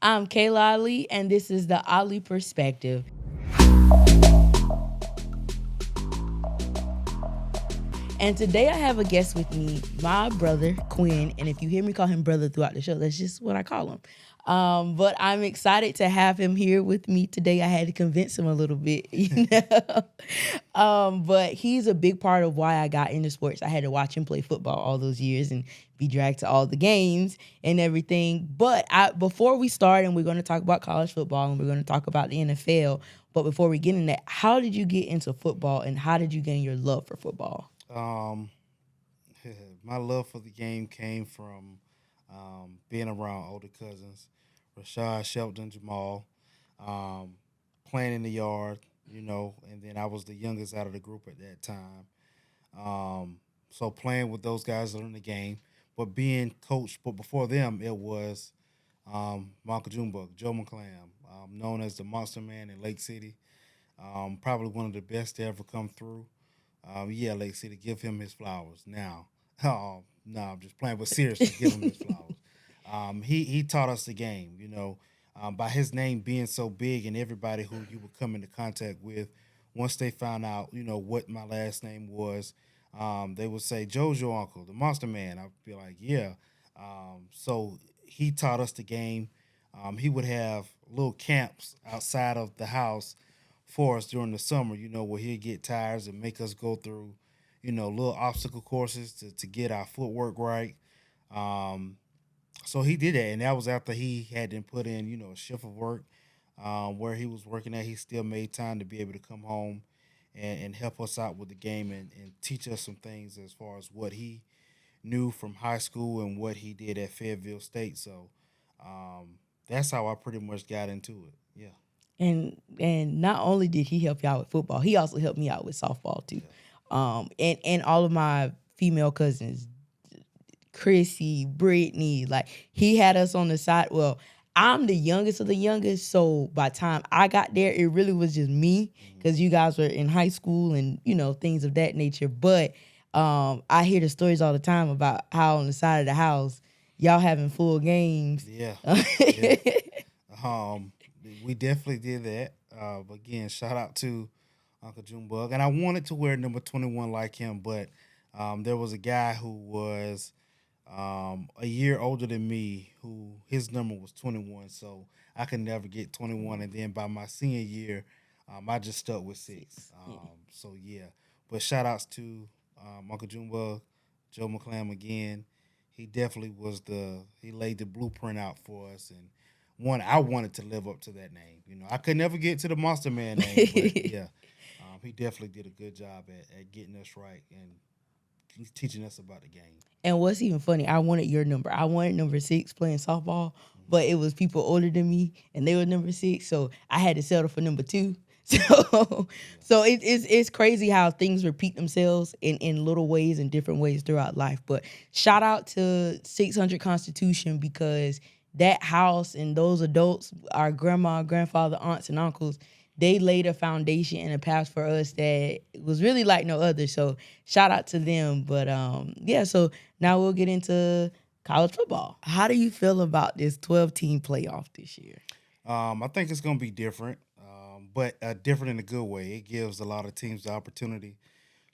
I'm Kayla Ali, and this is the Ali Perspective. And today I have a guest with me, my brother, Quinn. And if you hear me call him brother throughout the show, that's just what I call him. But I'm excited to have him here with me today. I had to convince him a little bit, but he's a big part of why I got into sports. I had to watch him play football all those years and be dragged to all the games and everything. But before we start, and we're going to talk about college football and we're going to talk about the NFL. But before we get in that, how did you get into football and how did you gain your love for football? Um, my love for the game came from being around older cousins, Rashad, Shelton, Jamal, um, playing in the yard, and then I was the youngest out of the group at that time. So playing with those guys learning the game, but being coached, but before them, it was Michael Junebug, Joe McClam, known as the Monster Man in Lake City. Probably one of the best to ever come through. Yeah, Lake City, give him his flowers now. No, I'm just playing, but seriously, give him his flowers. He taught us the game, by his name being so big and everybody who you would come into contact with, once they found out, what my last name was, they would say, Joe's your uncle, the Monster Man. I'd be like, yeah. So he taught us the game. He would have little camps outside of the house for us during the summer, where he'd get tires and make us go through, little obstacle courses to get our footwork right. Um, so he did that, and that was after he had to put in, a shift of work where he was working at. He still made time to be able to come home and help us out with the game and teach us some things as far as what he knew from high school and what he did at Fayetteville State. So that's how I pretty much got into it. Yeah. And not only did he help you out with football, he also helped me out with softball too. Yeah. And all of my female cousins, Chrissy, Brittany, like he had us on the side. Well, I'm the youngest of the youngest, so by the time I got there, it really was just me because you guys were in high school and things of that nature. But I hear the stories all the time about how on the side of the house y'all having full games. Yeah. Yeah. Um, we definitely did that. Again, shout out to Uncle Junebug. And I wanted to wear number 21 like him, but there was a guy who was a year older than me who his number was 21. So I could never get 21. And then by my senior year, I just stuck with six. So yeah. But shout outs to Uncle Junebug, Joe McClam again. He definitely he laid the blueprint out for us, and I wanted to live up to that name. I could never get to the Monster Man name, but yeah, he definitely did a good job at getting us right and he's teaching us about the game. And what's even funny, I wanted your number. I wanted number 6 playing softball, Mm-hmm. but it was people older than me, and they were number 6, so I had to settle for number 2. So, Yeah. so it's crazy how things repeat themselves in little ways and different ways throughout life. But shout out to 600 Constitution because that house and those adults, our grandma, grandfather, aunts, and uncles, they laid a foundation and a path for us that was really like no other. So shout out to them. But yeah, so now we'll get into college football. How do you feel about this 12-team playoff this year? I think it's going to be different, but different in a good way. It gives a lot of teams the opportunity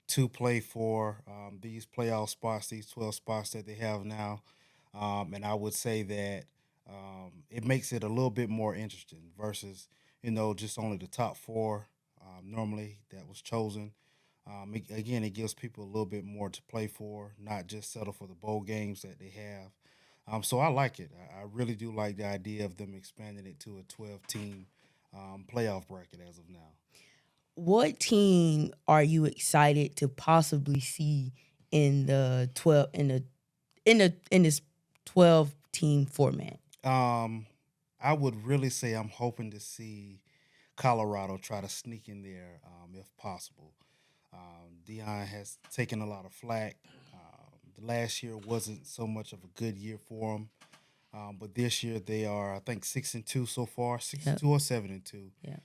to play for these playoff spots, these 12 spots that they have now. And I would say that it makes it a little bit more interesting versus, just only the top four normally that was chosen. Again, it gives people a little bit more to play for, not just settle for the bowl games that they have. So I like it. I really do like the idea of them expanding it to a 12-team playoff bracket as of now. What team are you excited to possibly see in the 12 in this 12-team format? Um, I would really say I'm hoping to see Colorado try to sneak in there if possible. Dion has taken a lot of flack. The last year wasn't so much of a good year for him, but this year they are, I think, 6-2 so far, 6-2 Yep. or 7-2. Yeah.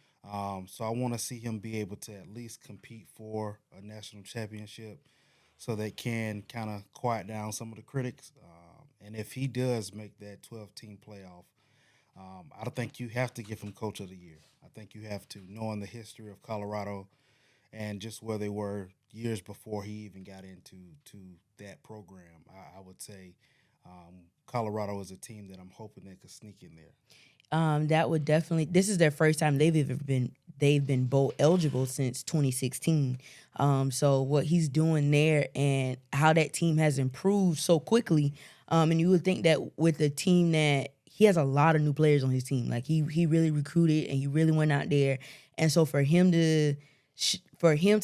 So I want to see him be able to at least compete for a national championship, so they can kind of quiet down some of the critics. And if he does make that 12-team playoff, I don't think you have to give him Coach of the Year. I think you have to, knowing the history of Colorado and just where they were years before he even got into that program. I would say Colorado is a team that I'm hoping they could sneak in there. That would definitely. This is their first time they've ever been. They've been bowl eligible since 2016. So what he's doing there and how that team has improved so quickly. And you would think that with a team that he has a lot of new players on his team, like he really recruited and he really went out there. And so for him to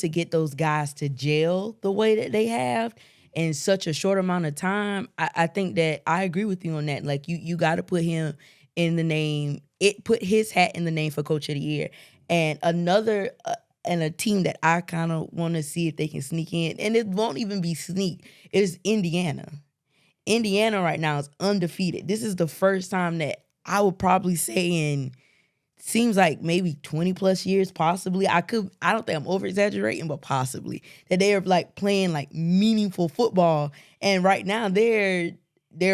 get those guys to gel the way that they have in such a short amount of time, I think that I agree with you on that. Like you got to put him in the name. It put his hat in the name for Coach of the Year. And another and a team that I kind of want to see if they can sneak in, and it won't even be sneak, is Indiana. Indiana right now is undefeated. This is the first time that I would probably say in seems like maybe 20 plus years, possibly. I don't think I'm over exaggerating, but possibly that they are like playing like meaningful football. And right now they're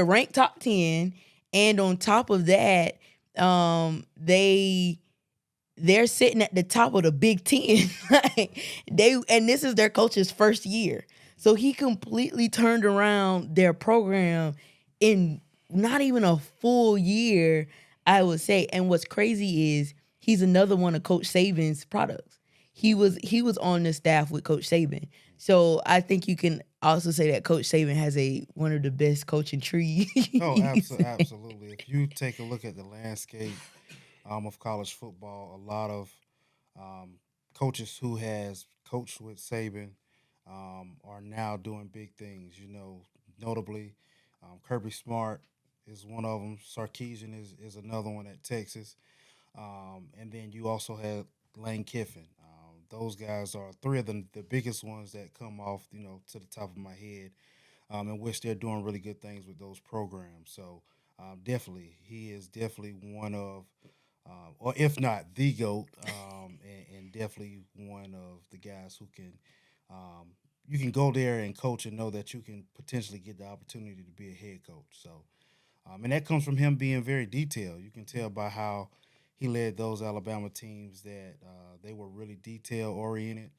ranked top 10. And on top of that, they're sitting at the top of the Big Ten. And this is their coach's first year. So he completely turned around their program in not even a full year, I would say. And what's crazy is he's another one of Coach Saban's products. He was on the staff with Coach Saban. So I think you can also say that Coach Saban has one of the best coaching trees. Oh, absolutely. If you take a look at the landscape of college football, a lot of coaches who has coached with Saban are now doing big things. You know, notably, Kirby Smart is one of them. Sarkisian is another one at Texas. And then you also had Lane Kiffin. Those guys are three of the biggest ones that come off, to the top of my head, in which they're doing really good things with those programs. So definitely, he is definitely one of, or if not the GOAT, and definitely one of the guys who can, you can go there and coach and know that you can potentially get the opportunity to be a head coach. So, and that comes from him being very detailed. You can tell by how he led those Alabama teams that they were really detail oriented,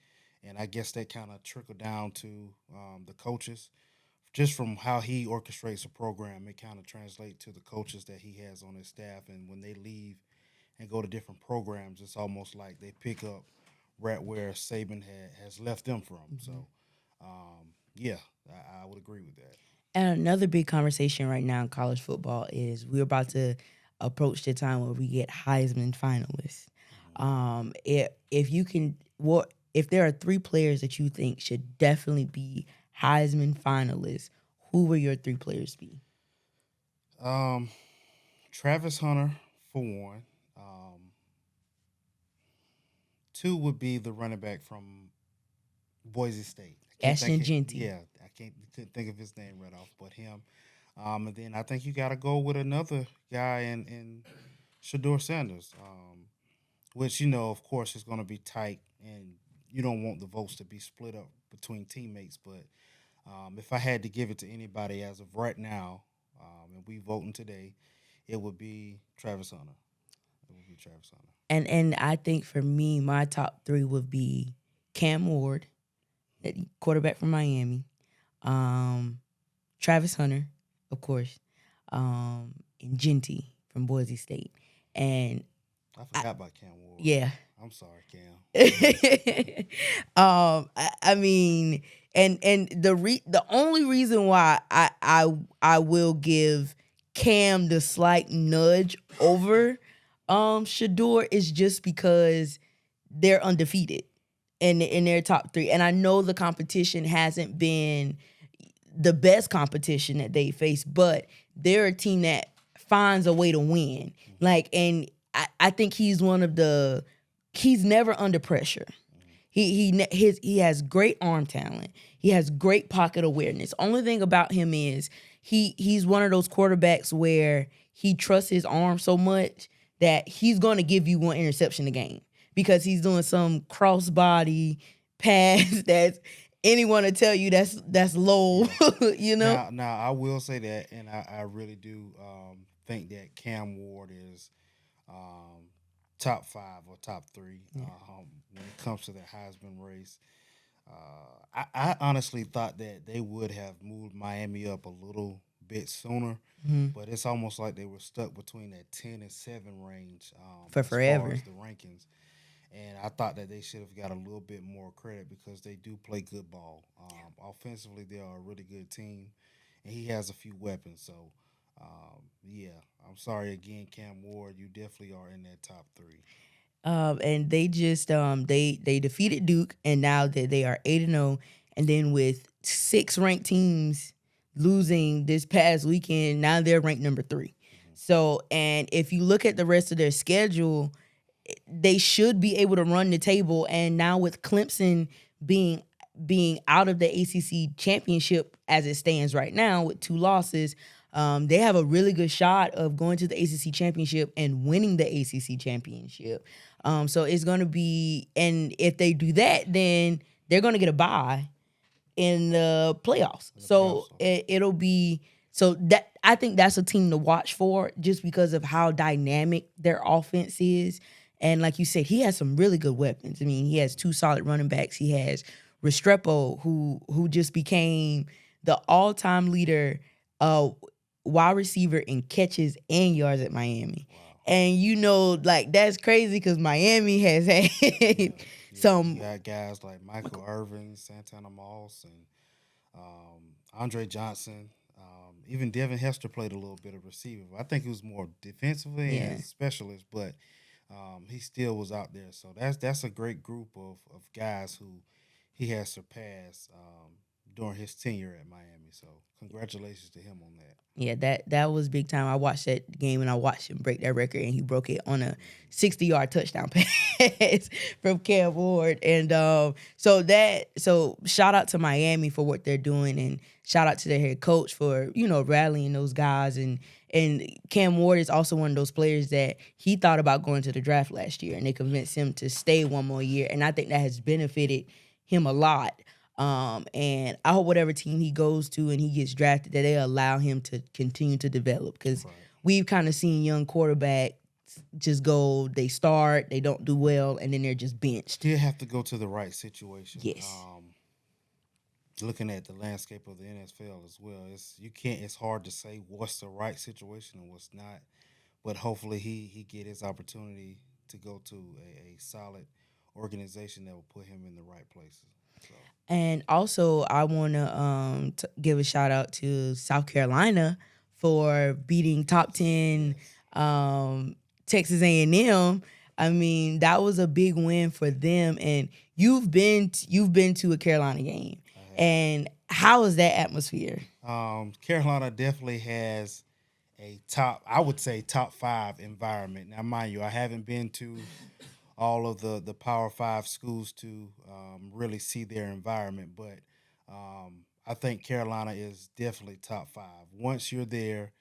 and I guess that kind of trickled down to the coaches. Just from how he orchestrates a program, it kind of translates to the coaches that he has on his staff, and when they leave and go to different programs, it's almost like they pick up right where Saban has left them from. Mm-hmm. So, yeah, I would agree with that. And another big conversation right now in college football is we're about to approach the time where we get Heisman finalists. If there are three players that you think should definitely be Heisman finalists, who will your three players be? Travis Hunter for one. Two would be the running back from Boise State. Ashton Jeanty. Yeah, couldn't think of his name right off, but him. And then I think you got to go with another guy in Shedeur Sanders, which, of course, is going to be tight, and you don't want the votes to be split up between teammates. But if I had to give it to anybody as of right now, and we voting today, it would be Travis Hunter. And I think for me, my top three would be Cam Ward, quarterback from Miami, Travis Hunter, of course, and Jeanty from Boise State. And I forgot about Cam Ward. Yeah. I'm sorry, Cam. I mean, and the only reason why I will give Cam the slight nudge over Shedeur is just because they're undefeated in their top three. And I know the competition hasn't been the best competition that they face, but they're a team that finds a way to win. And I think he's he's never under pressure. He has great arm talent. He has great pocket awareness. Only thing about him is he's one of those quarterbacks where he trusts his arm so much that he's going to give you one interception a game because he's doing some crossbody pass that's anyone to tell you that's low, Now I will say that, and I really do think that Cam Ward is um, top 5 or top 3 when it comes to the Heisman race. I honestly thought that they would have moved Miami up a little bit sooner, Hmm. but it's almost like they were stuck between that 10 and 7 range For as far forever. as the rankings. And I thought that they should have got a little bit more credit because they do play good ball. Offensively, they are a really good team, and he has a few weapons. So, yeah, I'm sorry again, Cam Ward. You definitely are in that top 3. And they just they defeated Duke, and now that they are 8-0, and then with 6 ranked teams losing this past weekend, now they're ranked number 3. So, and if you look at the rest of their schedule, they should be able to run the table. And now with Clemson being out of the ACC championship as it stands right now with 2 losses, they have a really good shot of going to the ACC championship and winning the ACC championship. So it's going to be, and if they do that, then they're going to get a bye in the playoffs. So it'll be, so that I think that's a team to watch for just because of how dynamic their offense is. And like you said, he has some really good weapons. I mean, he has 2 solid running backs. He has Restrepo, who just became the all-time leader wide receiver in catches and yards at Miami. Wow. And like that's crazy because Miami has had some. You got guys like Michael Irvin, Santana Moss, and Andre Johnson. Even Devin Hester played a little bit of receiver. I think he was more defensively and specialist, but he still was out there. So that's a great group of guys who he has surpassed during his tenure at Miami. So congratulations to him on that. Yeah, that was big time. I watched that game and I watched him break that record, and he broke it on a 60-yard touchdown pass from Cam Ward. And so shout out to Miami for what they're doing, and shout out to their head coach for rallying those guys. And Cam Ward is also one of those players that he thought about going to the draft last year, and they convinced him to stay one more year, and I think that has benefited him a lot. And I hope whatever team he goes to and he gets drafted, that they allow him to continue to develop, because we've kind of seen young quarterbacks just go, they start, they don't do well, and then they're just benched. Still have to go to the right situation. Yes. Looking at the landscape of the NFL as well, it's hard to say what's the right situation and what's not, but hopefully he get his opportunity to go to a solid organization that will put him in the right places. So. And also, I want to give a shout out to South Carolina for beating top 10 Texas A&M. I mean, that was a big win for them. And you've been to a Carolina game, and how is that atmosphere? Carolina definitely has a top 5 environment. Now, mind you, I haven't been to all of the Power 5 schools to really see their environment. But I think Carolina is definitely top 5. Once you're there,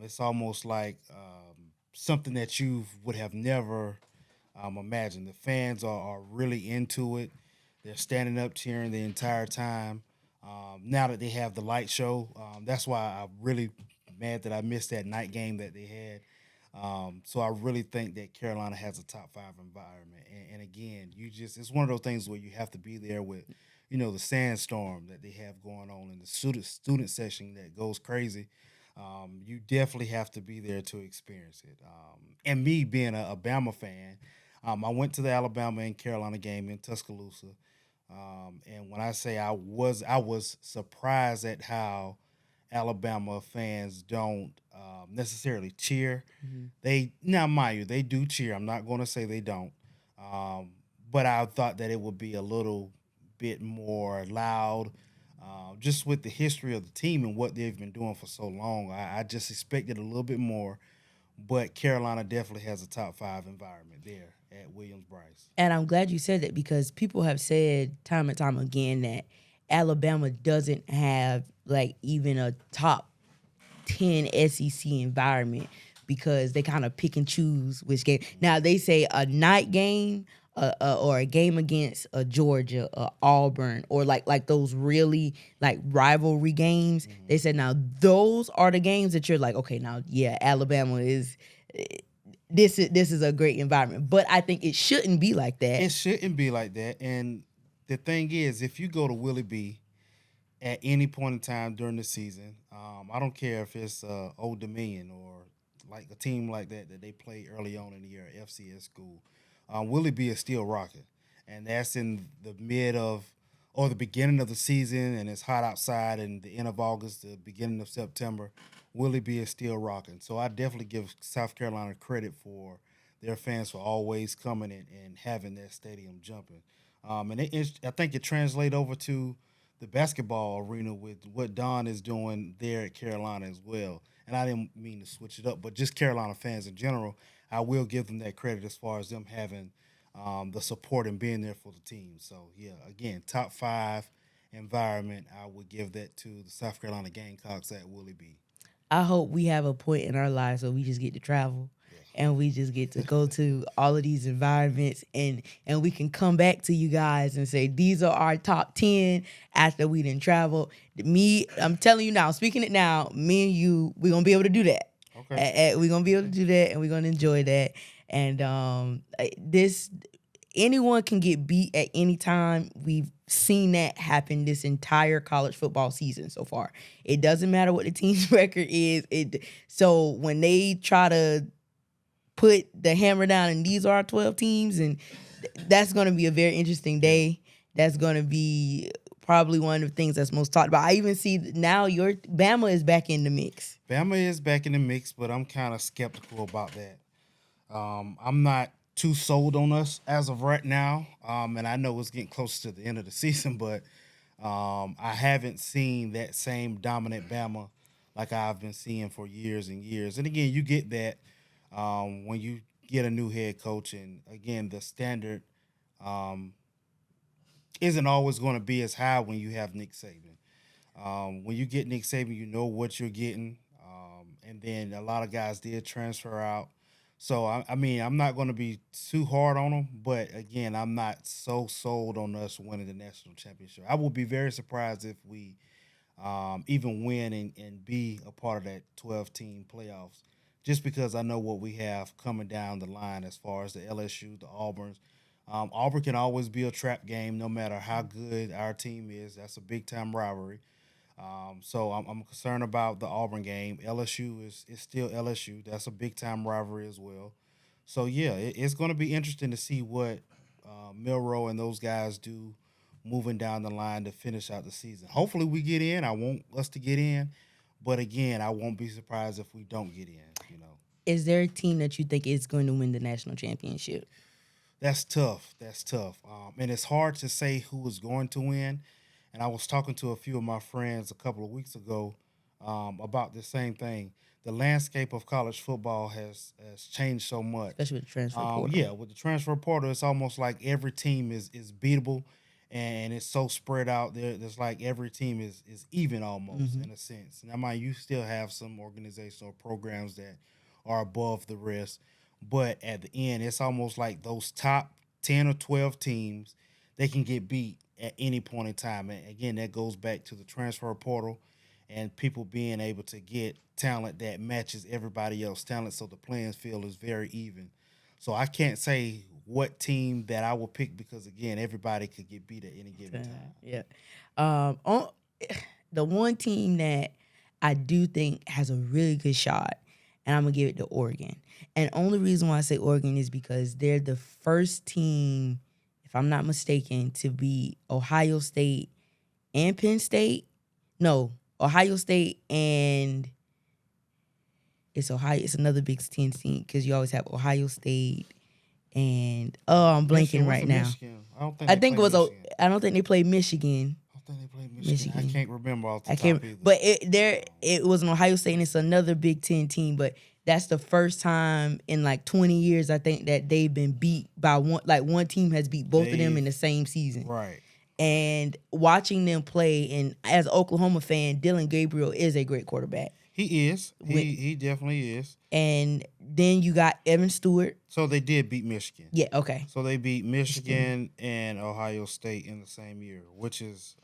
it's almost like something that you would have never imagined. The fans are really into it. They're standing up cheering the entire time. Now that they have the light show, that's why I'm really mad that I missed that night game that they had. So I really think that Carolina has a top 5 environment. And again, it's one of those things where you have to be there with, the sandstorm that they have going on in the student session that goes crazy. You definitely have to be there to experience it. And me being a Bama fan, I went to the Alabama and Carolina game in Tuscaloosa. And when I say I was surprised at how Alabama fans don't necessarily cheer. Now, mind you, they do cheer. I'm not going to say they don't. But I thought that it would be a little bit more loud, just with the history of the team and what they've been doing for so long. I just expected a little bit more. But Carolina definitely has a top 5 environment there at Williams-Brice. And I'm glad you said that, because people have said time and time again that Alabama doesn't have like even a top 10 SEC environment, because they kind of pick and choose which game. Now, they say a night game or a game against a Georgia, Auburn, or like those really like rivalry games. They said now those are the games that you're like, okay, now yeah, Alabama is. This is a great environment, but I think it shouldn't be like that. It shouldn't be like that. And the thing is, if you go to Willie B at any point in time during the season, I don't care if it's Old Dominion or like a team like that they play early on in the year, FCS school, Willie B is still rocking, and that's in the mid of or the beginning of the season, and it's hot outside, and the end of August, the beginning of September. Willie B is still rocking. So I definitely give South Carolina credit for their fans for always coming and having that stadium jumping. I think it translates over to the basketball arena with what Don is doing there at Carolina as well. And I didn't mean to switch it up, but just Carolina fans in general, I will give them that credit as far as them having the support and being there for the team. So, yeah, again, top 5 environment, I would give that to the South Carolina Gamecocks at Willie B. I hope we have a point in our lives where we just get to travel and we just get to go to all of these environments and we can come back to you guys and say, these are our top 10 after we didn't travel. I'm telling you now, speaking it now, me and you, we're going to be able to do that. Okay. We're going to be able to do that and we're going to enjoy that. And anyone can get beat at any time. We've seen that happen this entire college football season so far. It doesn't matter what the team's record is. So when they try to put the hammer down and these are our 12 teams, and that's going to be a very interesting day. That's going to be probably one of the things that's most talked about. I even see now your Bama is back in the mix. Bama is back in the mix, but I'm kind of skeptical about that. I'm not too sold on us as of right now, and I know it's getting close to the end of the season, but I haven't seen that same dominant Bama like I've been seeing for years and years. And again, you get that when you get a new head coach, and again, the standard isn't always going to be as high when you have Nick Saban. When you get Nick Saban, you know what you're getting, and then a lot of guys did transfer out. So, I mean, I'm not going to be too hard on them, but, again, I'm not so sold on us winning the national championship. I will be very surprised if we even win and be a part of that 12-team playoffs, just because I know what we have coming down the line as far as the LSU, the Auburns. Auburn can always be a trap game no matter how good our team is. That's a big-time rivalry. So I'm concerned about the Auburn game. LSU is still LSU. That's a big-time rivalry as well. So, yeah, it's going to be interesting to see what Milroe and those guys do moving down the line to finish out the season. Hopefully we get in. I want us to get in. But, again, I won't be surprised if we don't get in, you know. Is there a team that you think is going to win the national championship? That's tough. And it's hard to say who is going to win. And I was talking to a few of my friends a couple of weeks ago about the same thing. The landscape of college football has changed so much. Especially with the transfer portal. Yeah, with the transfer portal, it's almost like every team is beatable, and it's so spread out there. It's like every team is even almost in a sense. And I mean, you still have some organizational programs that are above the rest. But at the end, it's almost like those top 10 or 12 teams, they can get beat at any point in time. And again, that goes back to the transfer portal and people being able to get talent that matches everybody else's talent, so the playing field is very even. So I can't say what team that I will pick because, again, everybody could get beat at any given time. Yeah. The one team that I do think has a really good shot, and I'm going to give it to Oregon. And only reason why I say Oregon is because they're the first team, if I'm not mistaken, to beat Ohio State and Penn State. No, Ohio State and it's another Big Ten team because you always have Ohio State and I'm blanking right now. I think it was I don't think they played Michigan. I don't think they played Michigan. I can't remember off the top either. But it was an Ohio State and it's another Big Ten team, but that's the first time in like 20 years, I think, that they've been beat by one team has beat both of them in the same season. Right. And watching them play, and as an Oklahoma fan, Dylan Gabriel is a great quarterback. He is. With, He definitely is. and then you got Evan Stewart. So they did beat Michigan. Yeah, okay. So they beat Michigan and Ohio State in the same year, which is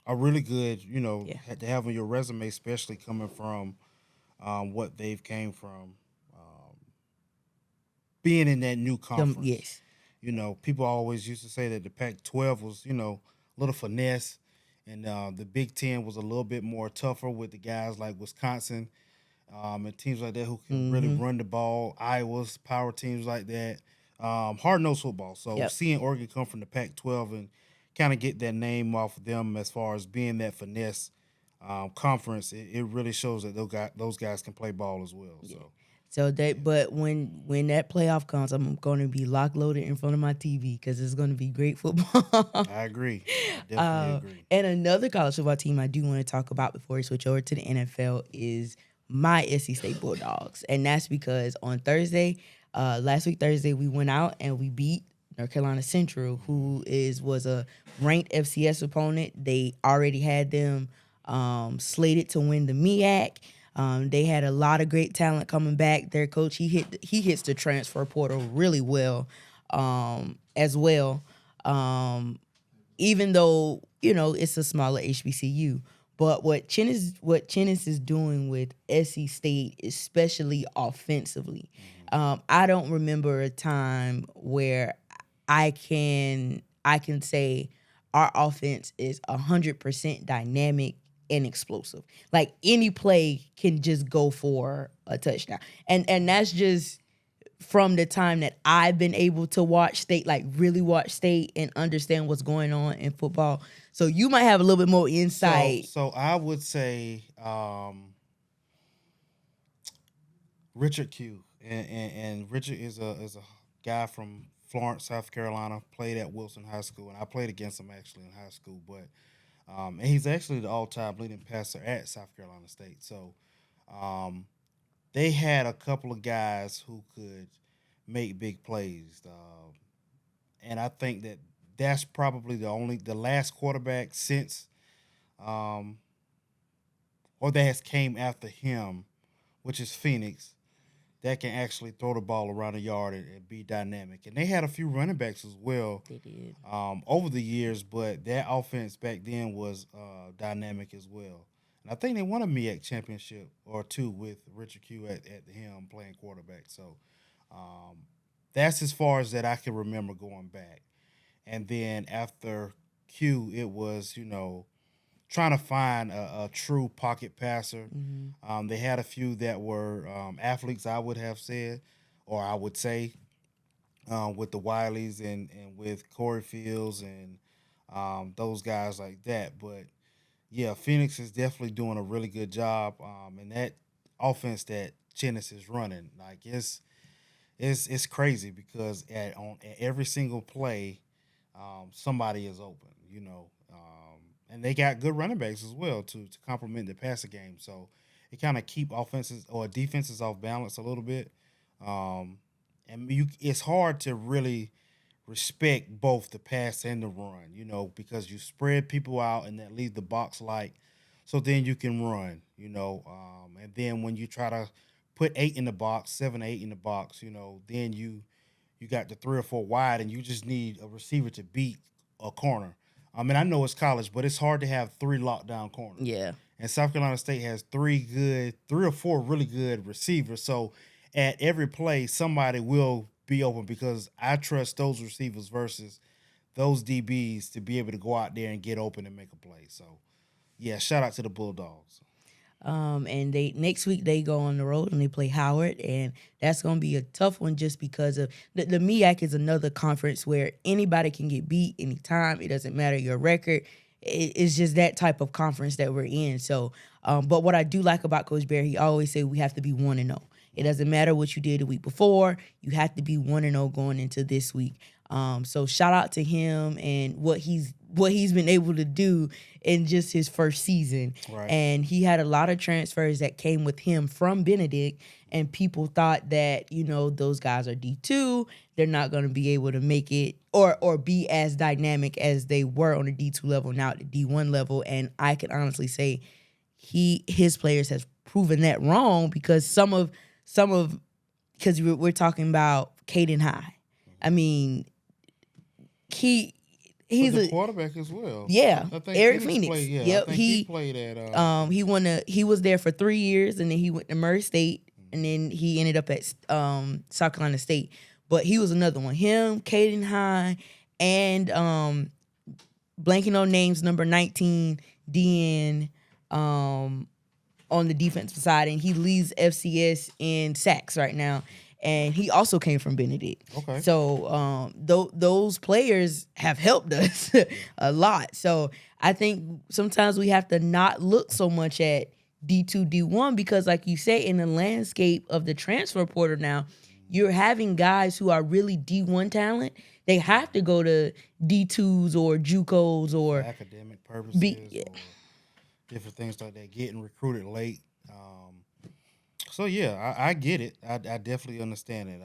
a really good, Yeah. to have on your resume, especially coming from what they've came from, being in that new conference. Yes. People always used to say that the Pac-12 was, a little finesse, and the Big Ten was a little bit more tougher with the guys like Wisconsin and teams like that who can really run the ball. Iowa's power teams like that. Hard-nosed football. So seeing Oregon come from the Pac-12 and kind of get that name off of them as far as being that finesse conference, it really shows that those guys can play ball as well. Yeah. But when that playoff comes, I'm going to be lock loaded in front of my TV because it's going to be great football. I agree. I definitely agree. And another college football team I do want to talk about before we switch over to the NFL is my SC State Bulldogs, and that's because on Thursday, last week Thursday, we went out and we beat North Carolina Central, who was a ranked FCS opponent. They already had them slated to win the MEAC. They had a lot of great talent coming back. Their coach, he hits the transfer portal really well, as well. Even though it's a smaller HBCU, but what Chennis is doing with SC State, especially offensively, I don't remember a time where I can say our offense is 100% dynamic and explosive. Like any play can just go for a touchdown. And that's just from the time that I've been able to watch State, like really watch State and understand what's going on in football. So you might have a little bit more insight. So I would say Richard Q. And Richard is a guy from Florence, South Carolina, played at Wilson High School, and I played against him actually in high school, but and he's actually the all-time leading passer at South Carolina State. So they had a couple of guys who could make big plays. And I think that's probably the last quarterback since or that has came after him, which is Phoenix, that can actually throw the ball around the yard and be dynamic. And they had a few running backs as well. They did. Over the years, but that offense back then was dynamic as well. And I think they won a MEAC championship or two with Richard Q at the helm playing quarterback. So that's as far as that I can remember going back. And then after Q, it was, trying to find a true pocket passer. Mm-hmm. They had a few that were athletes, I would have said, or I would say, with the Wileys and with Corey Fields and those guys like that. But, yeah, Phoenix is definitely doing a really good job. And that offense that Chennis is running, like, it's crazy because at every single play, somebody is open, and they got good running backs as well to complement the passing game. So it kind of keep offenses or defenses off balance a little bit. And it's hard to really respect both the pass and the run, because you spread people out and that leave the box light, so then you can run, and then when you try to put 8 in the box, 7 or 8 in the box, then you got the 3 or 4 wide, and you just need a receiver to beat a corner. I mean, I know it's college, but it's hard to have 3 lockdown corners. Yeah. And South Carolina State has 3 or 4 really good receivers. So at every play, somebody will be open because I trust those receivers versus those DBs to be able to go out there and get open and make a play. So, yeah, shout out to the Bulldogs. And next week they go on the road and they play Howard, and that's going to be a tough one just because of the MEAC is another conference where anybody can get beat anytime. It doesn't matter your record. It's just that type of conference that we're in. So, but what I do like about Coach Bear, he always say we have to be 1-0. It doesn't matter what you did the week before. You have to be 1-0 going into this week. So shout out to him and what he's been able to do in just his first season. Right. And he had a lot of transfers that came with him from Benedict, and people thought that, those guys are D2. They're not going to be able to make it or be as dynamic as they were on the D2 level, now at the D1 level. And I can honestly say his players has proven that wrong because because we're talking about Caden High. I mean, he's the a quarterback as well. yeah, I think Eric Phoenix Phoenix. played. Yeah, Yep, I think he played at. he was there for 3 years and then he went to Murray State and then he ended up at South Carolina State. But he was another one. Him, Caden High, and blanking on names, number 19, DN, on the defensive side, and he leads FCS in sacks right now. And he also came from Benedict. Okay. So those players have helped us a lot. So I think sometimes we have to not look so much at D2, D1 because, like you say, in the landscape of the transfer portal now, you're having guys who are really D1 talent. They have to go to D2s or JUCOs or academic purposes or different things like that, getting recruited late. So yeah, I get it. I definitely understand it.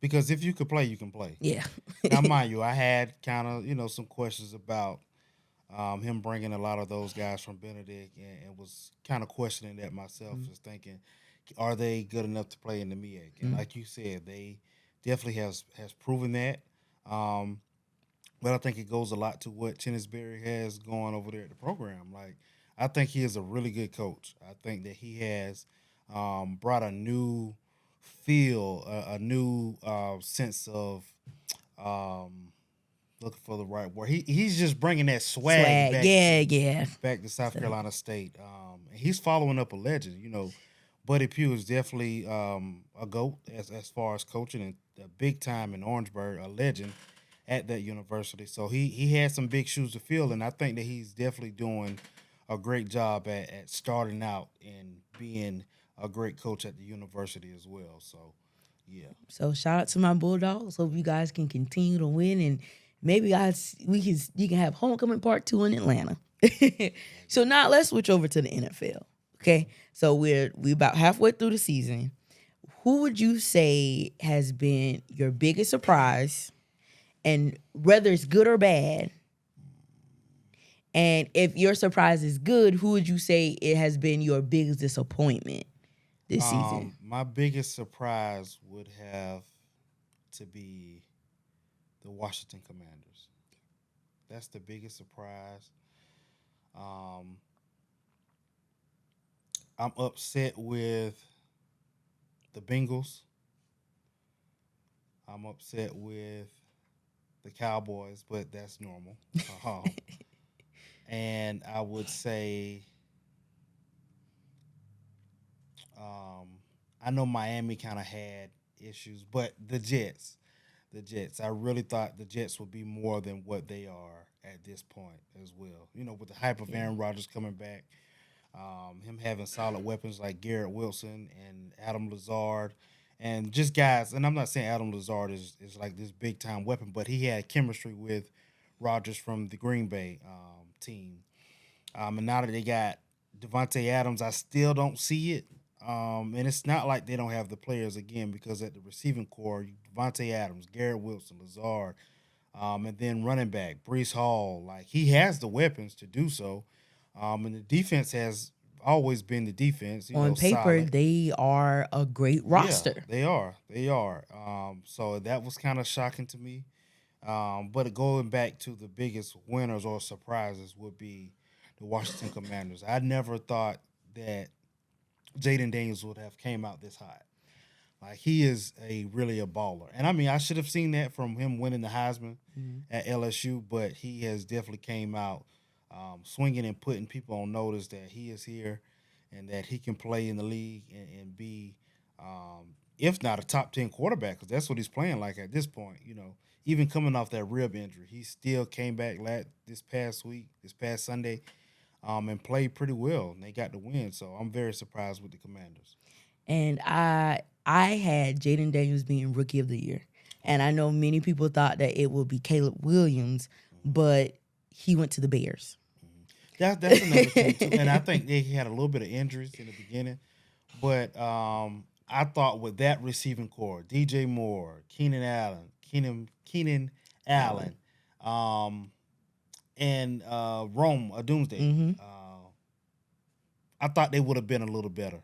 Because if you could play, you can play. Yeah. Now, mind you, I had kind of some questions about him bringing a lot of those guys from Benedict, and was kind of questioning that myself, just thinking, are they good enough to play in the MEAC? And like you said, they definitely has proven that. But I think it goes a lot to what Tennisberry has going over there at the program. Like, I think he is a really good coach. I think that he has brought a new feel, a new sense of looking for the right word. He's just bringing that swag back, back to South Carolina State. And he's following up a legend. Buddy Pugh is definitely a GOAT as far as coaching, and a big time in Orangeburg, a legend at that university. So he had some big shoes to fill, and I think that he's definitely doing a great job at starting out and being a great coach at the university as well. So, yeah. So shout out to my Bulldogs. Hope you guys can continue to win, and maybe you can have homecoming part 2 in Atlanta. So now let's switch over to the NFL. Okay, so we about halfway through the season. Who would you say has been your biggest surprise, and whether it's good or bad? And if your surprise is good, who would you say it has been your biggest disappointment this season? My biggest surprise would have to be the Washington Commanders. That's the biggest surprise. I'm upset with the Bengals. I'm upset with the Cowboys, but that's normal. And I would say, I know Miami kind of had issues, but the Jets, I really thought the Jets would be more than what they are at this point as well. With the hype of Aaron Rodgers coming back, him having solid weapons like Garrett Wilson and Adam Lazard, and just guys. And I'm not saying Adam Lazard is like this big time weapon, but he had chemistry with Rodgers from the Green Bay team. And now that they got Devontae Adams, I still don't see it. And it's not like they don't have the players again, because at the receiving core, Devontae Adams, Garrett Wilson, Lazard, and then running back Breece Hall. Like, he has the weapons to do so. And the defense has always been the defense. On paper, solid. they are a great roster. Yeah, they are. So that was kind of shocking to me. But going back to the biggest winners or surprises would be the Washington Commanders. I never thought that Jaden Daniels would have came out this hot. Like, he is really a baller. And I mean, I should have seen that from him winning the Heisman at LSU, but he has definitely came out swinging and putting people on notice that he is here and that he can play in the league and be, if not a top 10 quarterback, because that's what he's playing like at this point. Even coming off that rib injury, he still came back this past Sunday, and played pretty well, and they got the win. So I'm very surprised with the Commanders. And I had Jaden Daniels being Rookie of the Year, and I know many people thought that it would be Caleb Williams, but he went to the Bears. That's another thing too, and I think they had a little bit of injuries in the beginning, but I thought with that receiving core, DJ Moore, Keenan Allen, and Rome, a Doomsday. I thought they would have been a little better, Me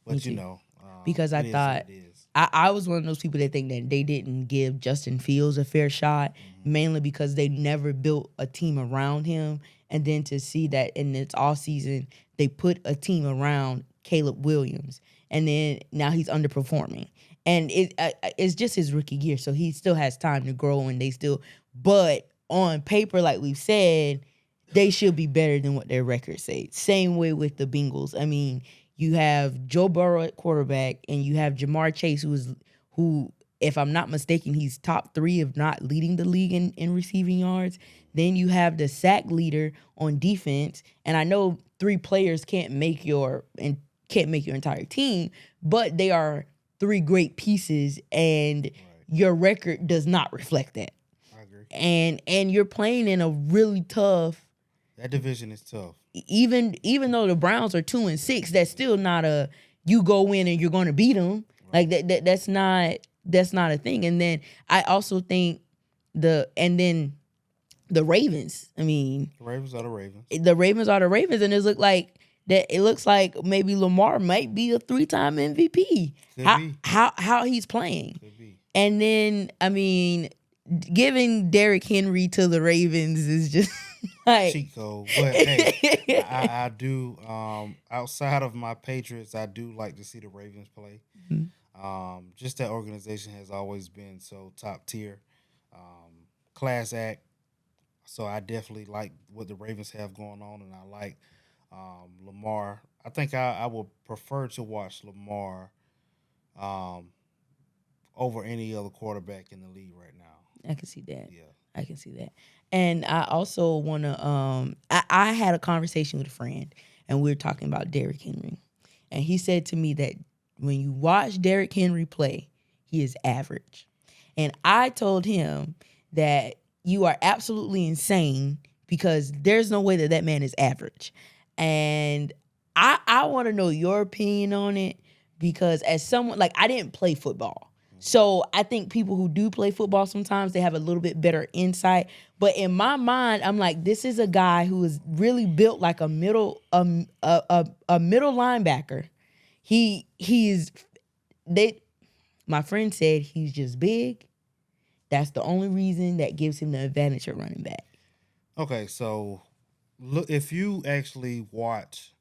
but too. Because I it is what thought it is. I was one of those people that think that they didn't give Justin Fields a fair shot, mainly because they never built a team around him. And then to see that in this off season, they put a team around Caleb Williams, and then now he's underperforming. And it's just his rookie year, so he still has time to grow, and they still. But on paper, like we've said, they should be better than what their records say. Same way with the Bengals. I mean, you have Joe Burrow at quarterback, and you have Jamar Chase, who, if I'm not mistaken, he's top 3, if not leading the league in receiving yards. Then you have the sack leader on defense, and I know 3 players can't make your entire team, but they are 3 great pieces, and your record does not reflect that. I agree. And you're playing in a really tough. That division is tough. Even though the Browns are 2-6, that's still not a you go in and you're going to beat them. Like that's not a thing. And then I also think the Ravens. I mean, The Ravens are the Ravens. The Ravens are the Ravens, and it looks like maybe Lamar might be a 3-time MVP. Could be. How he's playing. Could be. And then I mean, giving Derrick Henry to the Ravens is just like cheat code. But hey, I do. Outside of my Patriots, I do like to see the Ravens play. Just that organization has always been so top tier, class act. So I definitely like what the Ravens have going on, and I like Lamar. I think I would prefer to watch Lamar over any other quarterback in the league right now. I can see that. Yeah. I can see that. And I also want to, I had a conversation with a friend, and we were talking about Derrick Henry. And he said to me that when you watch Derrick Henry play, he is average. And I told him that you are absolutely insane because there's no way that man is average. And I want to know your opinion on it because as someone, like I didn't play football. So I think people who do play football sometimes they have a little bit better insight. But in my mind, I'm like, this is a guy who is really built like a middle linebacker. My friend said he's just big. That's the only reason that gives him the advantage of running back. Okay, so look, if you actually watch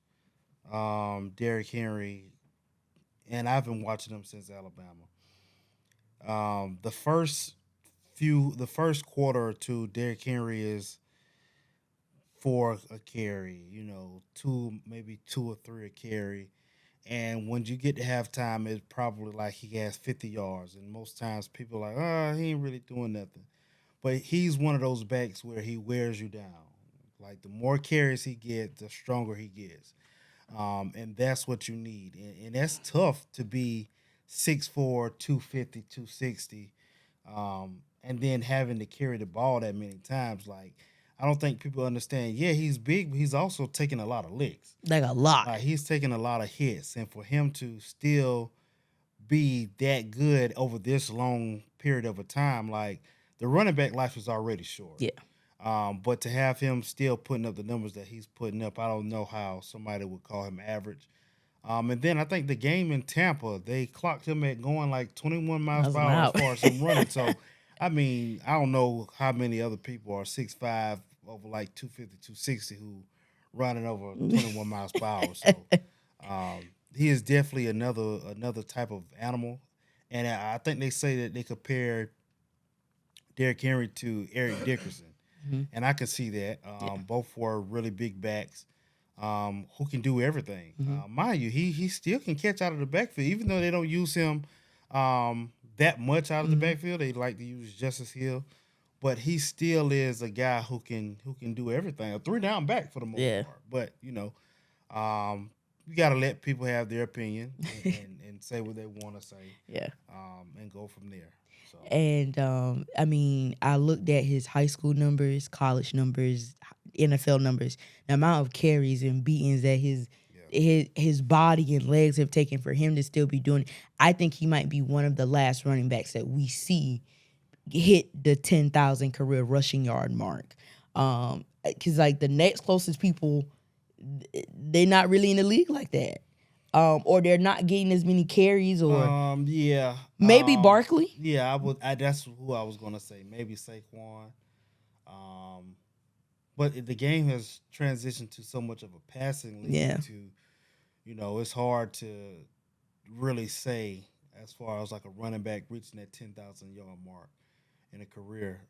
Derrick Henry, and I've been watching him since Alabama. The first quarter or two, Derrick Henry is 4 a carry, 2 or 3 a carry. And when you get to halftime, it's probably like he has 50 yards. And most times people are like, he ain't really doing nothing. But he's one of those backs where he wears you down. Like the more carries he gets, the stronger he gets. And that's what you need. And that's tough to be 6'4", 250, 260, and then having to carry the ball that many times. Like, I don't think people understand. Yeah, he's big, but he's also taking a lot of licks. Like a lot. Like he's taking a lot of hits. And for him to still be that good over this long period of a time, like the running back life is already short. Yeah. But to have him still putting up the numbers that he's putting up, I don't know how somebody would call him average. And then I think the game in Tampa, they clocked him at going like 21 miles per hour as far as him running. So, I mean, I don't know how many other people are 6'5", over like 250, 260 who running over 21 miles per hour. So, he is definitely another type of animal. And I think they say that they compare Derrick Henry to Eric Dickerson. Mm-hmm. And I can see that. Both were really big backs. Who can do everything. Mind you, he still can catch out of the backfield, even though they don't use him that much out of the backfield. They like to use Justice Hill, but he still is a guy who can do everything. A 3-down back for the most part. But you got to let people have their opinion and say what they want to say. Yeah. And go from there. So. And I mean, I looked at his high school numbers, college numbers, NFL numbers, the amount of carries and beatings that his body and legs have taken for him to still be doing. I think he might be one of the last running backs that we see hit the 10,000 career rushing yard mark. Because like the next closest people they're not really in the league like that. Or they're not getting as many carries, or Yeah. maybe Barkley. Yeah, that's who I was gonna say. Maybe Saquon. Um, but the game has transitioned to so much of a passing league. Yeah. It's hard to really say as far as like a running back reaching that 10,000-yard mark in a career.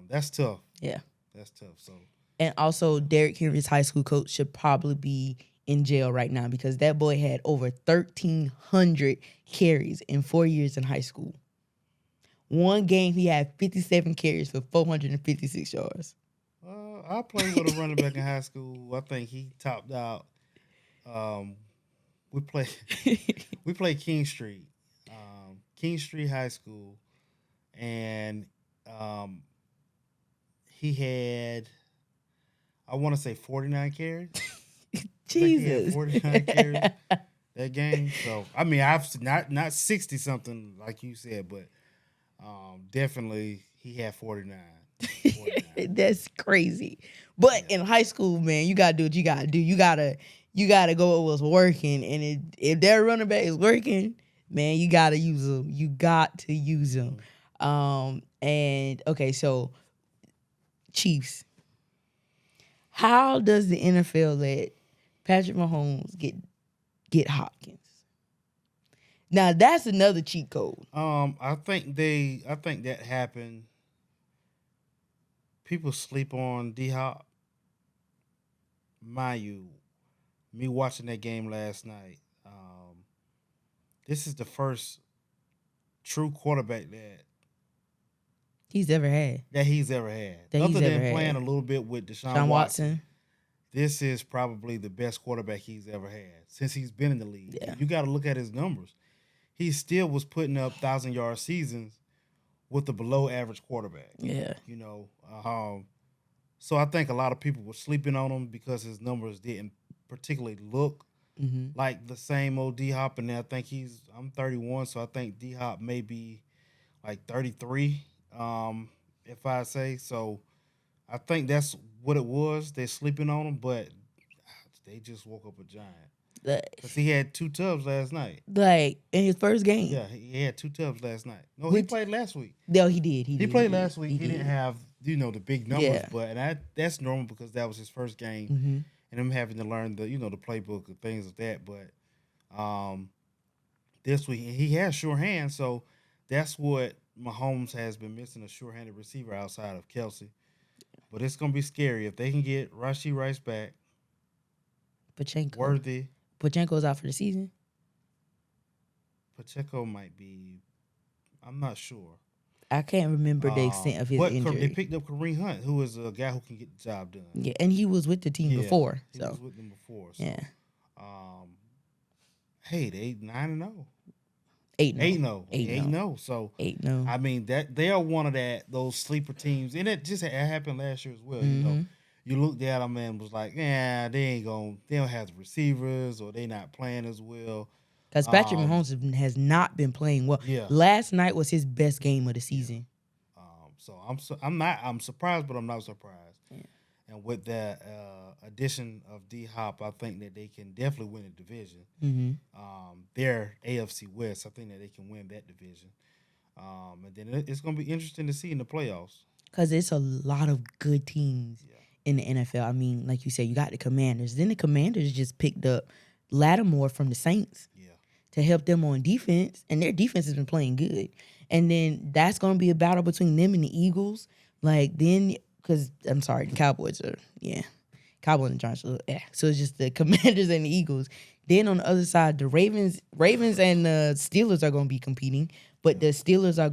That's tough. Yeah. That's tough. So. And also, Derrick Henry's high school coach should probably be in jail right now because that boy had over 1,300 carries in 4 years in high school. One game, he had 57 carries for 456 yards. I played with a running back in high school. I think he topped out. We played King Street, King Street High School, and he had, I want to say 49 carries. Jesus. 49 carries that game. So I mean, I've not 60 something like you said, but definitely he had 49. That's crazy. But in high school, man, you gotta do what you gotta do. You gotta go with what's working, and if their running back is working, man, you gotta use them. You got to use them. And okay, so Chiefs. How does the NFL let Patrick Mahomes get Hopkins? Now that's another cheat code. I think that happened. People sleep on D-Hop. Mind you, me watching that game last night, this is the first true quarterback he's ever had. Other than playing a little bit with Deshaun Watson, this is probably the best quarterback he's ever had since he's been in the league. Yeah. You got to look at his numbers. He still was putting up 1,000-yard seasons with a below-average quarterback. Yeah. So I think a lot of people were sleeping on him because his numbers didn't particularly look like the same old D-Hop. And I think I'm 31, so I think D-Hop may be like 33, if I say. So I think that's what it was. They're sleeping on him, but they just woke up a giant. Because he had 2 tubs last night. Like, in his first game. Yeah, he had 2 tubs last night. No, he played last week. No, he did. He played last week. He didn't have, the big numbers, but that's normal because that was his first game. And him having to learn the playbook and things like that. But this week, he has sure hands, so that's what Mahomes has been missing, a sure-handed receiver outside of Kelsey. But it's going to be scary. If they can get Rashee Rice back, Worthy. Pacheco's out for the season? Pacheco might be. I'm not sure. I can't remember the extent of his injury. They picked up Kareem Hunt, who is a guy who can get the job done. Yeah, and he was with the team before. He was with them before. So, yeah. Hey, they 9-0. 8-0. 8-0. So 8-0. I mean that they are one of those sleeper teams, and it happened last year as well. You looked at them and was like, they don't have the receivers, or they not playing as well. Because Patrick Mahomes has not been playing well. Yeah. Last night was his best game of the season. So I'm surprised, but I'm not surprised. Yeah. And with that addition of D-Hop, I think that they can definitely win the division. They're AFC West. I think that they can win that division. And then it's going to be interesting to see in the playoffs. Because it's a lot of good teams in the NFL. I mean, like you said, you got the Commanders. Then the Commanders just picked up Lattimore from the Saints to help them on defense. And their defense has been playing good. And then that's going to be a battle between them and the Eagles. Because, I'm sorry, the Cowboys are, Cowboys and Giants are, So it's just the Commanders and the Eagles. Then on the other side, the Ravens and the Steelers are going to be competing. But the Steelers are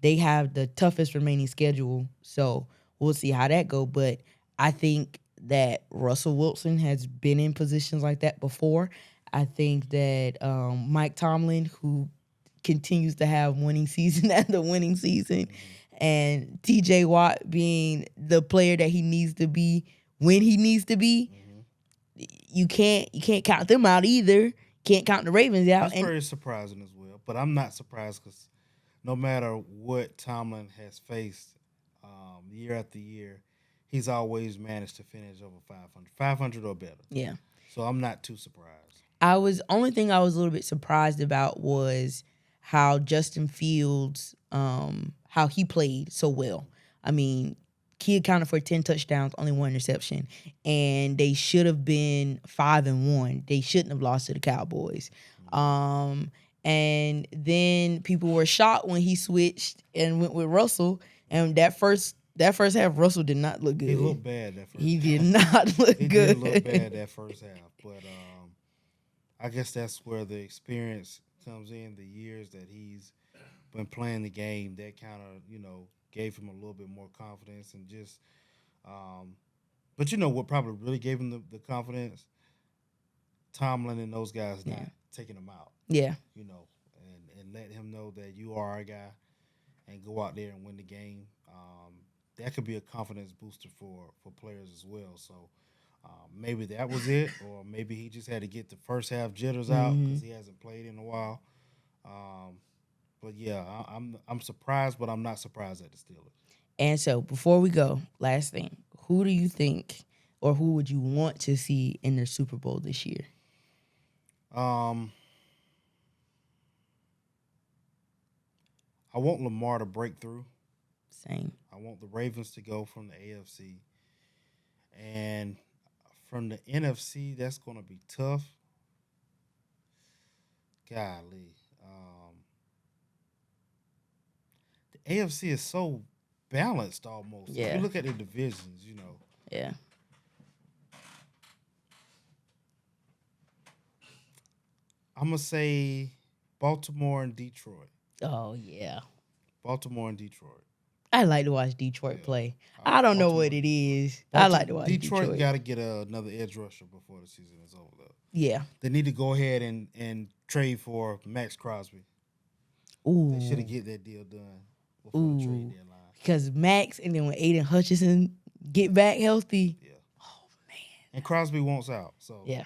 they have the toughest remaining schedule. So we'll see how that go. But I think that Russell Wilson has been in positions like that before. I think that Mike Tomlin, who continues to have winning season after winning season, and TJ Watt being the player that he needs to be when he needs to be, you can't count them out either. Can't count the Ravens out. That's very surprising as well. But I'm not surprised because no matter what Tomlin has faced year after year, he's always managed to finish over 500 or better. Yeah. So I'm not too surprised. Only thing I was a little bit surprised about was how Justin Fields, how he played so well. I mean, he accounted for 10 touchdowns, only 1 interception, and they should have been 5-1. They shouldn't have lost to the Cowboys. And then people were shocked when he switched and went with Russell. And that first half, Russell did not look good. He looked bad that first half. He did not look He good. did look bad that first half. But I guess that's where the experience comes in, the years that he's been playing the game. That kind of, gave him a little bit more confidence and just but what probably really gave him the confidence? Tomlin and those guys not taking him out. Yeah. And let him know that you are our guy and go out there and win the game. That could be a confidence booster for players as well. So maybe that was it, or maybe he just had to get the first half jitters out because he hasn't played in a while. But yeah, I'm surprised, but I'm not surprised at the Steelers. And so before we go, last thing, who do you think, or who would you want to see in the Super Bowl this year? I want Lamar to break through. Same. I want the Ravens to go from the AFC. And from the NFC, that's going to be tough. Golly. The AFC is so balanced almost. Yeah. If you look at the divisions, Yeah. I'm going to say Baltimore and Detroit. Oh, yeah. Baltimore and Detroit. I like to watch Detroit play. I don't know what it is. I like to watch Detroit. Detroit got to get another edge rusher before the season is over, though. Yeah. They need to go ahead and trade for Max Crosby. Ooh. They should have get that deal done before the trade deadline. Because Max, and then when Aiden Hutchinson get back healthy. Yeah. Oh, man. And Crosby wants out. So Yeah.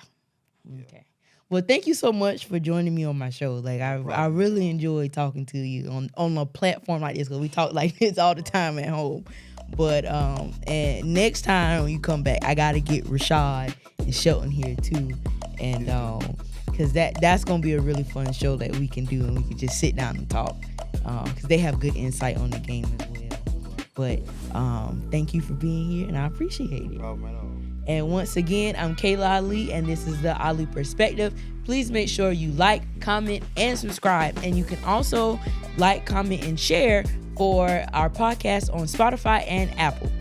Okay. Well, thank you so much for joining me on my show. Like I really enjoy talking to you on a platform like this because we talk like this all the time at home. But and next time you come back, I gotta get Rashad and Shelton here too, and because that's gonna be a really fun show that we can do and we can just sit down and talk because they have good insight on the game as well. But thank you for being here and I appreciate it. no problem at all. And once again, I'm Kayla Ali, and this is the Ali Perspective. Please make sure you like, comment, and subscribe. And you can also like, comment, and share for our podcast on Spotify and Apple.